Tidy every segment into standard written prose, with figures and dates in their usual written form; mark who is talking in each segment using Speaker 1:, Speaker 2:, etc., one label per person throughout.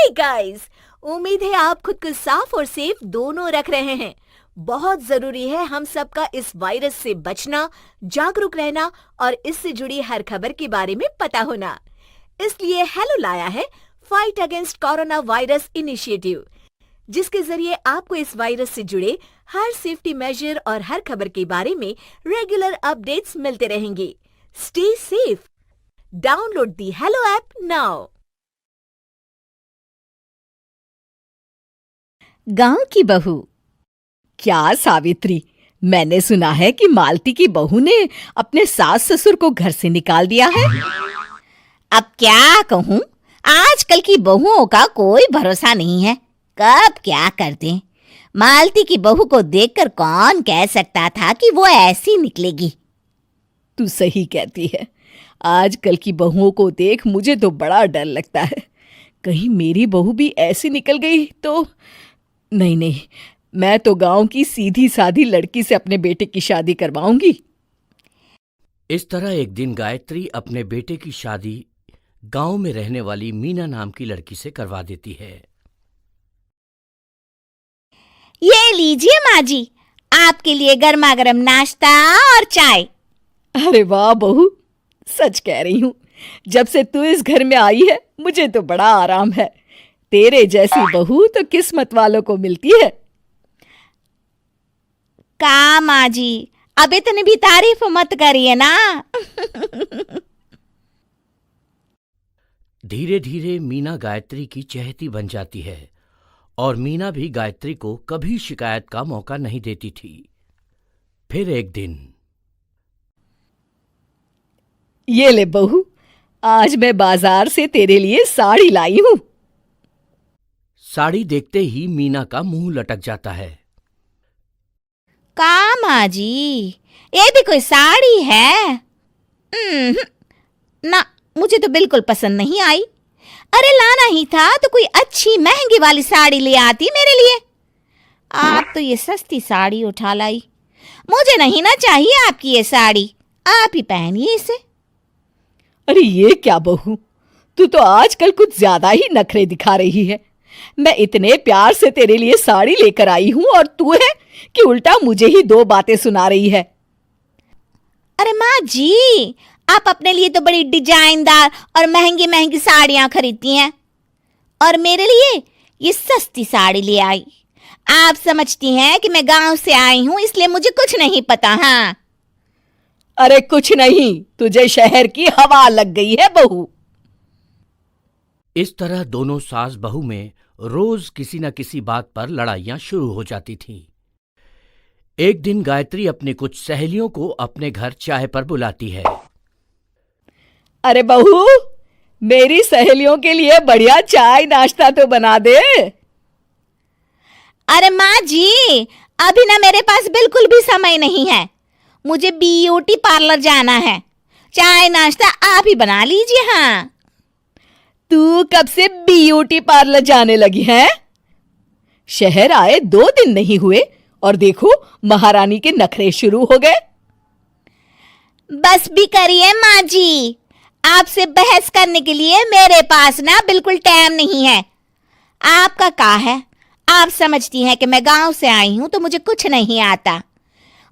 Speaker 1: Hi guys, उम्मीद है आप खुद को साफ और सेफ दोनों रख रहे हैं। बहुत जरूरी है हम सबका इस वायरस से बचना, जागरूक रहना और इससे जुड़ी हर खबर के बारे में पता होना। इसलिए हेलो लाया है fight against corona virus initiative, जिसके जरिए आपको इस वायरस से जुड़े हर सेफ्टी मेजर और हर खबर के बारे में रेगुलर अपडेट्स मिलते रहेंगे। Stay safe, download the hello app now.
Speaker 2: गांव की बहू। क्या सावित्री, मैंने सुना है कि मालती की बहू ने अपने सास ससुर को घर से निकाल दिया है।
Speaker 3: अब क्या कहूँ, आजकल की बहुओं का कोई भरोसा नहीं है, कब क्या कर दें। मालती की बहू को देखकर कौन कह सकता था कि वो ऐसी निकलेगी।
Speaker 2: तू सही कहती है, आजकल की बहुओं को देख मुझे तो बड़ा डर लगता है। कहीं मेरी बहू भी ऐसी निकल गई तो। नहीं, मैं तो गांव की सीधी सादी लड़की से अपने बेटे की शादी करवाऊंगी।
Speaker 4: इस तरह एक दिन गायत्री अपने बेटे की शादी गांव में रहने वाली मीना नाम की लड़की से करवा देती है।
Speaker 3: ये लीजिए माँ जी, आपके लिए गर्मा गर्म नाश्ता और चाय।
Speaker 2: अरे वाह बहू, सच कह रही हूँ, जब से तू इस घर में आई है मुझे तो बड़ा आराम है। तेरे जैसी बहू तो किस्मत वालों को मिलती है।
Speaker 3: का माँ जी, अब इतनी भी तारीफ मत करिए ना।
Speaker 4: धीरे धीरे मीना गायत्री की चहेती बन जाती है और मीना भी गायत्री को कभी शिकायत का मौका नहीं देती थी। फिर एक दिन,
Speaker 2: ये ले बहू, आज मैं बाजार से तेरे लिए साड़ी लाई हूँ।
Speaker 4: साड़ी देखते ही मीना का मुंह लटक जाता है।
Speaker 3: का माँ जी, ये भी कोई साड़ी है? ना, मुझे तो बिल्कुल पसंद नहीं आई। अरे लाना ही था तो कोई अच्छी महंगी वाली साड़ी ले आती मेरे लिए। आप तो ये सस्ती साड़ी उठा लाई। मुझे नहीं ना चाहिए आपकी ये साड़ी, आप ही पहनिए इसे।
Speaker 2: अरे ये क्या बहू, तू तो आजकल कुछ ज्यादा ही नखरे दिखा रही है। मैं इतने प्यार से तेरे लिए साड़ी लेकर आई हूं और तू है कि उल्टा मुझे ही दो बातें सुना रही है।
Speaker 3: अरे माँ जी, आप अपने लिए तो बड़ी डिजाइनदार और महंगी महंगी साड़ियां खरीदती हैं और मेरे लिए ये सस्ती साड़ी ले आई। आप समझती हैं कि मैं गांव से आई हूं इसलिए मुझे कुछ नहीं पता। हाँ,
Speaker 2: अरे कुछ नहीं, तुझे शहर की हवा लग गई है बहू।
Speaker 4: इस तरह दोनों सास बहू में रोज किसी न किसी बात पर लड़ाइयां शुरू हो जाती थीं। एक दिन गायत्री अपनी कुछ सहेलियों को अपने घर चाय पर बुलाती है।
Speaker 2: अरे बहू, मेरी सहेलियों के लिए बढ़िया चाय नाश्ता तो बना दे।
Speaker 3: अरे माँ जी, अभी ना मेरे पास बिल्कुल भी समय नहीं है। मुझे ब्यूटी पार्लर जाना है। चाय नाश्ता आप ही बना लीजिए। हाँ,
Speaker 2: तू कब से ब्यूटी पार्लर जाने लगी है? शहर आए 2 दिन नहीं हुए और देखो महारानी के नखरे शुरू हो गए।
Speaker 3: बस भी करिए माँ जी, आपसे बहस करने के लिए मेरे पास ना बिल्कुल टाइम नहीं है। आपका क्या है, आप समझती हैं कि मैं गांव से आई हूं तो मुझे कुछ नहीं आता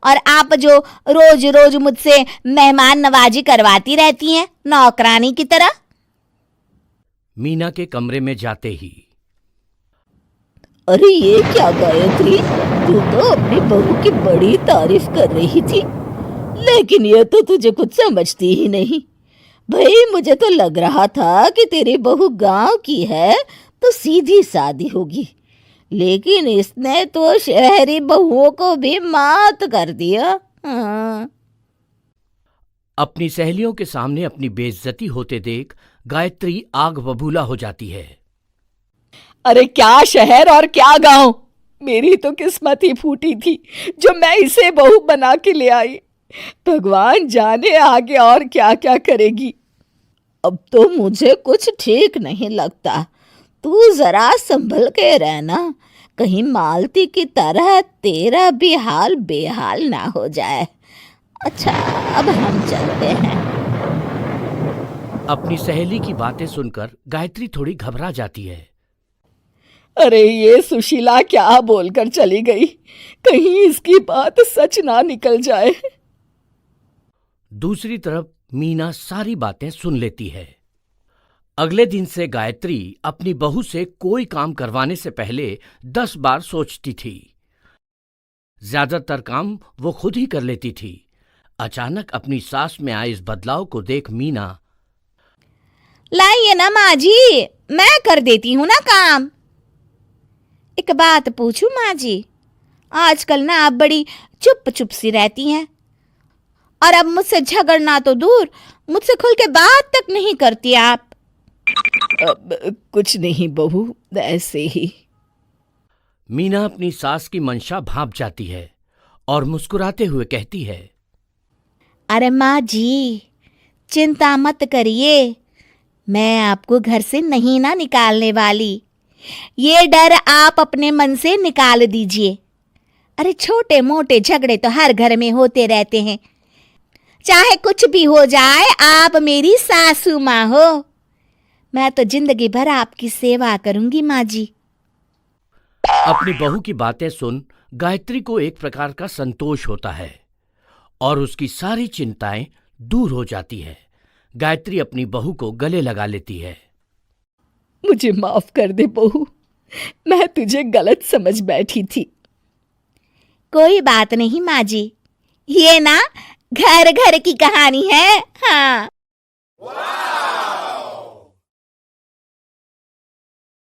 Speaker 3: और आप जो रोज रोज मुझसे मेहमान नवाजी करवाती रहती हैं नौकरानी की तरह।
Speaker 4: मीना के कमरे में जाते ही,
Speaker 2: अरे ये क्या गायत्री, तू तो अपनी बहू की बड़ी तारीफ कर रही थी, लेकिन ये तो तुझे कुछ समझती ही नहीं। भाई मुझे तो लग रहा था कि तेरी बहू गांव की है तो सीधी सादी होगी, लेकिन इसने तो शहरी बहुओं को भी मात कर दिया। हाँ।
Speaker 4: अपनी सहेलियों के सामने अपनी बेइज्जती होते देख गायत्री आग बबूला हो जाती है।
Speaker 2: अरे क्या शहर और क्या गांव, मेरी तो किस्मत ही फूटी थी जो मैं इसे बहू बना के ले आई। भगवान जाने आगे और क्या क्या करेगी। अब तो मुझे कुछ ठीक नहीं लगता। तू जरा संभल के रहना, कहीं मालती की तरह तेरा भी हाल बेहाल ना हो जाए। अच्छा, अब हम चलते हैं।
Speaker 4: अपनी सहेली की बातें सुनकर गायत्री थोड़ी घबरा जाती है।
Speaker 2: अरे ये सुशीला क्या बोलकर चली गई, कहीं इसकी बात सच ना निकल जाए।
Speaker 4: दूसरी तरफ मीना सारी बातें सुन लेती है। अगले दिन से गायत्री अपनी बहू से कोई काम करवाने से पहले 10 बार सोचती थी। ज्यादातर काम वो खुद ही कर लेती थी। अचानक अपनी सास में आए इस बदलाव को देख मीना,
Speaker 3: लाइए ना माँ जी, मैं कर देती हूँ ना काम। एक बात पूछूं माँ जी, आजकल ना आप बड़ी चुप चुप सी रहती हैं और अब मुझसे झगड़ना तो दूर, मुझसे खुल के बात तक नहीं करती आप।
Speaker 2: अब कुछ नहीं बहू, ऐसे ही।
Speaker 4: मीना अपनी सास की मंशा भांप जाती है और मुस्कुराते हुए कहती है,
Speaker 3: अरे माँ जी, चिंता मत करिए, मैं आपको घर से नहीं ना निकालने वाली। ये डर आप अपने मन से निकाल दीजिए। अरे छोटे मोटे झगड़े तो हर घर में होते रहते हैं, चाहे कुछ भी हो जाए, आप मेरी सासू माँ हो। मैं तो जिंदगी भर आपकी सेवा करूंगी माँ जी।
Speaker 4: अपनी बहू की बातें सुन गायत्री को एक प्रकार का संतोष होता है और उसकी सारी चिंताएं दूर हो जाती है। गायत्री अपनी बहू को गले लगा लेती है।
Speaker 2: मुझे माफ कर दे बहू, मैं तुझे गलत समझ बैठी थी।
Speaker 3: कोई बात नहीं माँ जी, ये ना घर घर की कहानी है। हाँ।